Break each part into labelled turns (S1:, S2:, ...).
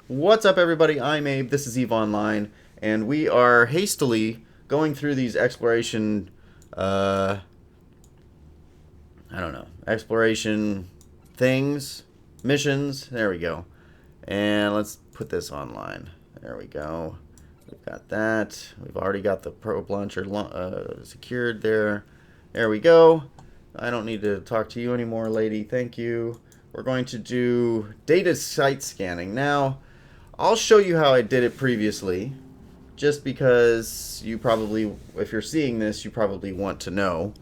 S1: What's up, everybody? I'm Abe. This is EVE Online, and we are hastily going through these exploration, I don't know, exploration things, missions. There we go. And let's put this online. There we go. We've got that. We've already got the probe launcher secured there. There we go. I don't need to talk to you anymore, lady. Thank you. We're going to do data site scanning. Now, I'll show you how I did it previously, just because you probably, if you're seeing this, you probably want to know.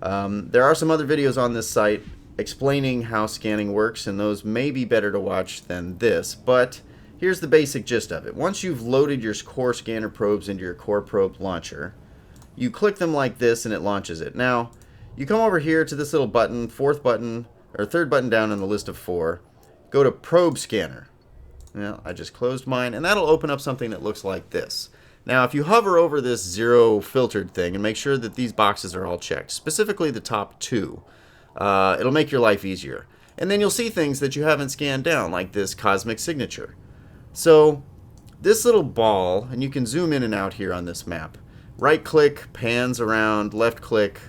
S1: There are some other videos on this site explaining how scanning works, and those may be better to watch than this, but here's the basic gist of it. Once you've loaded your core scanner probes into your core probe launcher, you click them like this and it launches it. Now, you come over here to this little button, fourth button, or third button down in the list of 4, go to Probe Scanner. Now, I just closed mine, and that'll open up something that looks like this. Now, if you hover over this 0 filtered thing and make sure that these boxes are all checked, specifically the top 2, it'll make your life easier. And then you'll see things that you haven't scanned down, like this cosmic signature. So, this little ball, and you can zoom in and out here on this map. Right click, pans around, left click,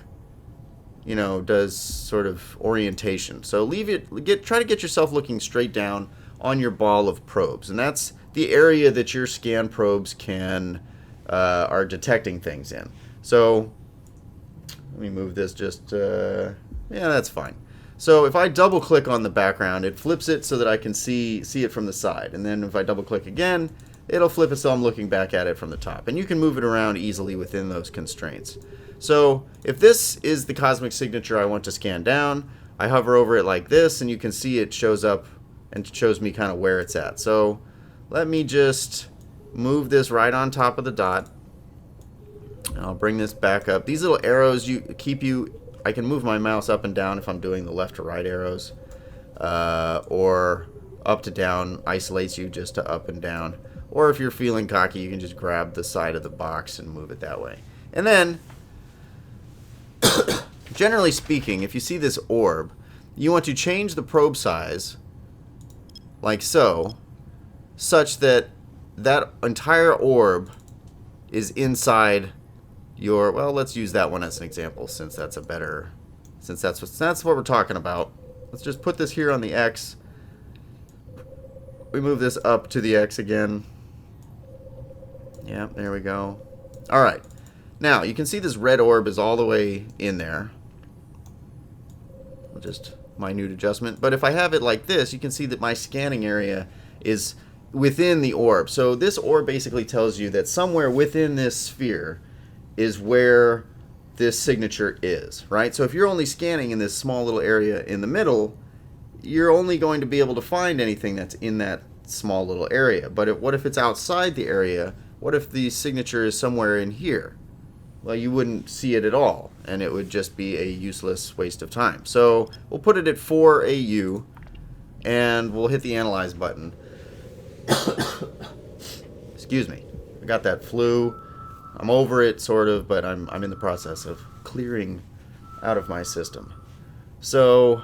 S1: does sort of orientation. So try to get yourself looking straight down on your ball of probes, and that's the area that your scan probes are detecting things in. So let me move this yeah, that's fine. So if I double click on the background, it flips it so that I can see it from the side, and then if I double click again, it'll flip it so I'm looking back at it from the top, and you can move it around easily within those constraints. So if this is the cosmic signature I want to scan down, I hover over it like this, and you can see it shows up and shows me kind of where it's at. So let me just move this right on top of the dot. I'll bring this back up. These little arrows I can move my mouse up and down if I'm doing the left to right arrows, or up to down isolates you just to up and down. Or if you're feeling cocky, you can just grab the side of the box and move it that way. And then, generally speaking, if you see this orb, you want to change the probe size like so, such that that entire orb is inside your, well, let's use that one as an example since that's what we're talking about. Let's just put this here on the X. We move this up to the X again. Yeah, there we go. All right. Now, you can see this red orb is all the way in there. Just minute adjustment. But if I have it like this, you can see that my scanning area is within the orb. So this orb basically tells you that somewhere within this sphere is where this signature is, right? So if you're only scanning in this small little area in the middle, you're only going to be able to find anything that's in that small little area. But what if it's outside the area? What if the signature is somewhere in here? Well, you wouldn't see it at all, and it would just be a useless waste of time. So we'll put it at 4 AU, and we'll hit the Analyze button. Excuse me. I got that flu. I'm over it, sort of, but I'm in the process of clearing out of my system. So,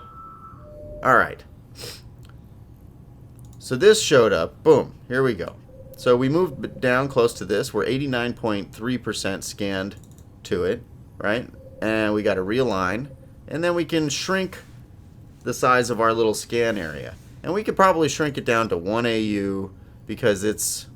S1: all right. So this showed up. Boom. Here we go. So we moved down close to this. We're 89.3% scanned to it, right? And we got to realign. And then we can shrink the size of our little scan area. And we could probably shrink it down to 1 AU because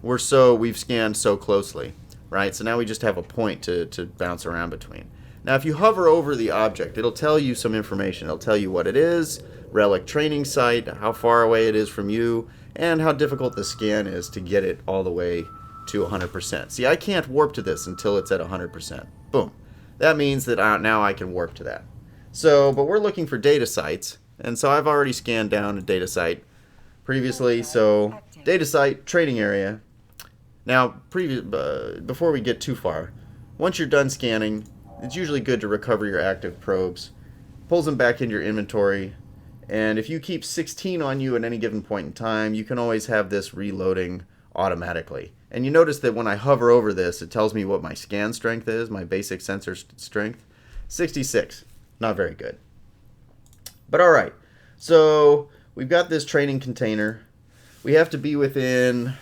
S1: we've scanned so closely, right? So now we just have a point to bounce around between. Now if you hover over the object, it'll tell you some information. It'll tell you what it is, relic training site, how far away it is from you, and how difficult the scan is to get it all the way to 100%. See, I can't warp to this until it's at 100%. Boom. That means that now I can warp to that. So, but we're looking for data sites, and so I've already scanned down a data site previously. So, data site, training area. Now, before we get too far, once you're done scanning, it's usually good to recover your active probes. Pulls them back into your inventory. And if you keep 16 on you at any given point in time, you can always have this reloading automatically. And you notice that when I hover over this, it tells me what my scan strength is, my basic sensor strength. 66. Not very good. But all right. So we've got this training container. we have to be within,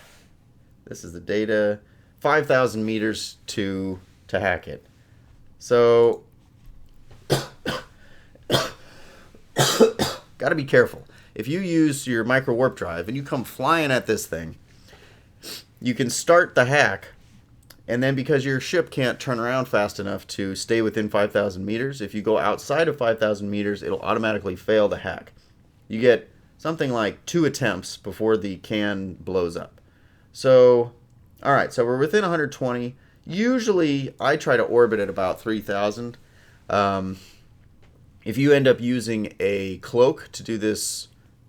S1: this is the data, 5,000 meters to hack it. So, got to be careful. If you use your micro warp drive and you come flying at this thing, you can start the hack, and then because your ship can't turn around fast enough to stay within 5,000 meters, if you go outside of 5,000 meters, it'll automatically fail the hack. You get something like 2 attempts before the can blows up. So, alright, so we're within 120. Usually, I try to orbit at about 3,000. If you end up using a cloak to do this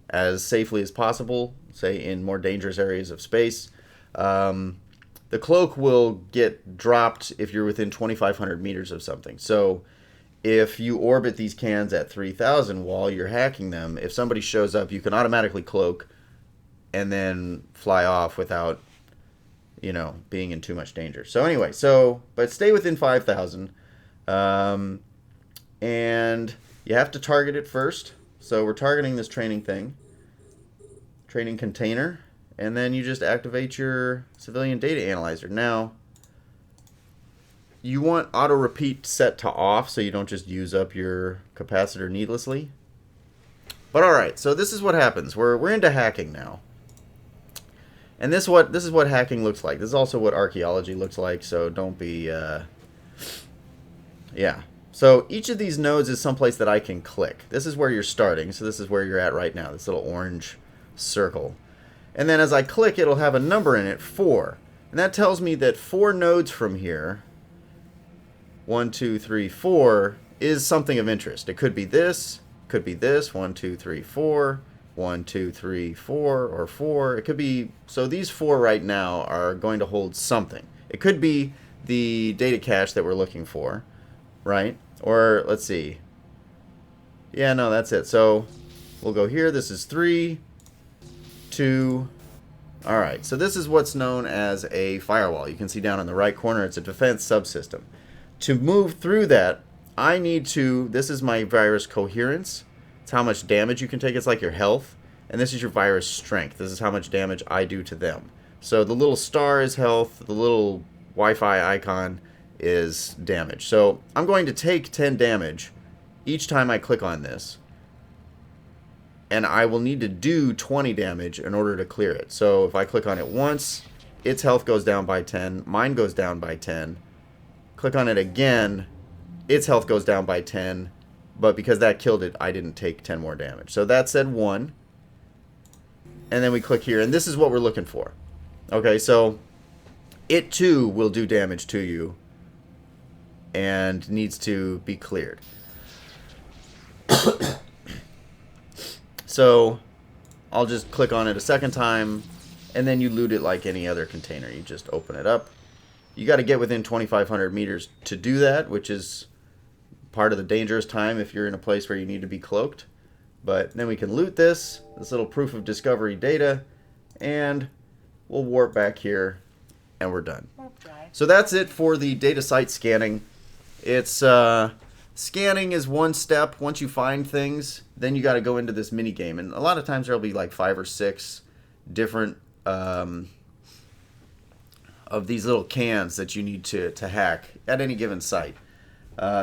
S1: as safely as possible, say in more dangerous areas of space, the cloak will get dropped if you're within 2,500 meters of something. So if you orbit these cans at 3,000 while you're hacking them, if somebody shows up, you can automatically cloak and then fly off without, you know, being in too much danger. So anyway, but stay within 5,000. And you have to target it first. So we're targeting this training container. And then you just activate your civilian data analyzer. Now, you want auto repeat set to off so you don't just use up your capacitor needlessly. But alright, so this is what happens. We're into hacking now. And this is what hacking looks like. This is also what archaeology looks like, so don't be yeah. So each of these nodes is someplace that I can click. This is where you're starting, so this is where you're at right now, this little orange circle. And then as I click, it'll have a number in it, 4. And that tells me that 4 nodes from here, 1, 2, 3, 4, is something of interest. It could be this, 1, 2, 3, 4, 1, 2, 3, 4, or 4. It could be, so these 4 right now are going to hold something. It could be the data cache that we're looking for, right? Or, let's see. Yeah, no, that's it. So, we'll go here. This is 3, 2. Alright, so this is what's known as a firewall. You can see down in the right corner, it's a defense subsystem. To move through that, I need to, this is my virus coherence. It's how much damage you can take. It's like your health. And this is your virus strength. This is how much damage I do to them. So the little star is health. The little Wi-Fi icon is damage. So I'm going to take 10 damage each time I click on this. And I will need to do 20 damage in order to clear it. So if I click on it once, its health goes down by 10. Mine goes down by 10. Click on it again, its health goes down by 10. But because that killed it, I didn't take 10 more damage. So that said 1. And then we click here, and this is what we're looking for. Okay, so it too will do damage to you and needs to be cleared. So I'll just click on it a second time, and then you loot it like any other container. You just open it up. You got to get within 2,500 meters to do that, which is part of the dangerous time if you're in a place where you need to be cloaked. But then we can loot this little proof of discovery data, and we'll warp back here, and we're done. So that's it for the data site scanning. It's scanning is one step. Once you find things, then you got to go into this mini game, and a lot of times there'll be like 5 or 6 different of these little cans that you need to hack at any given site.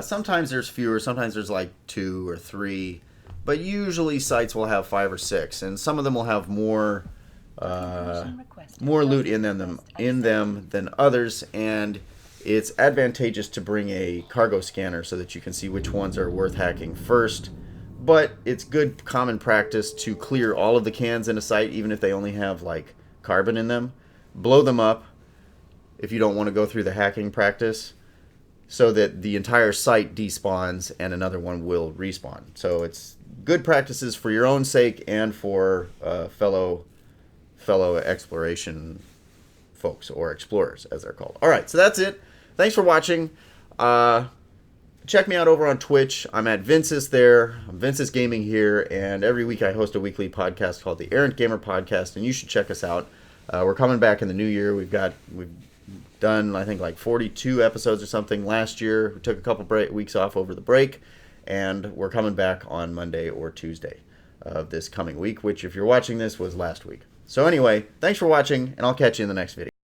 S1: Sometimes there's fewer, sometimes there's like 2 or 3, but usually sites will have 5 or 6, and some of them will have more loot in them than others, and it's advantageous to bring a cargo scanner so that you can see which ones are worth hacking first. But it's good common practice to clear all of the cans in a site, even if they only have like carbon in them. Blow them up if you don't want to go through the hacking practice, so that the entire site despawns and another one will respawn. So it's good practices for your own sake and for fellow exploration folks, or explorers as they're called. Alright, so that's it. Thanks for watching. Check me out over on Twitch. I'm at Vinsis there. I'm Vinsis Gaming here, and every week I host a weekly podcast called the Errant Gamer Podcast, and you should check us out. We're coming back in the new year. We've done, I think, like 42 episodes or something last year. We took a couple weeks off over the break, and we're coming back on Monday or Tuesday of this coming week, which, if you're watching this, was last week. So anyway, thanks for watching, and I'll catch you in the next video.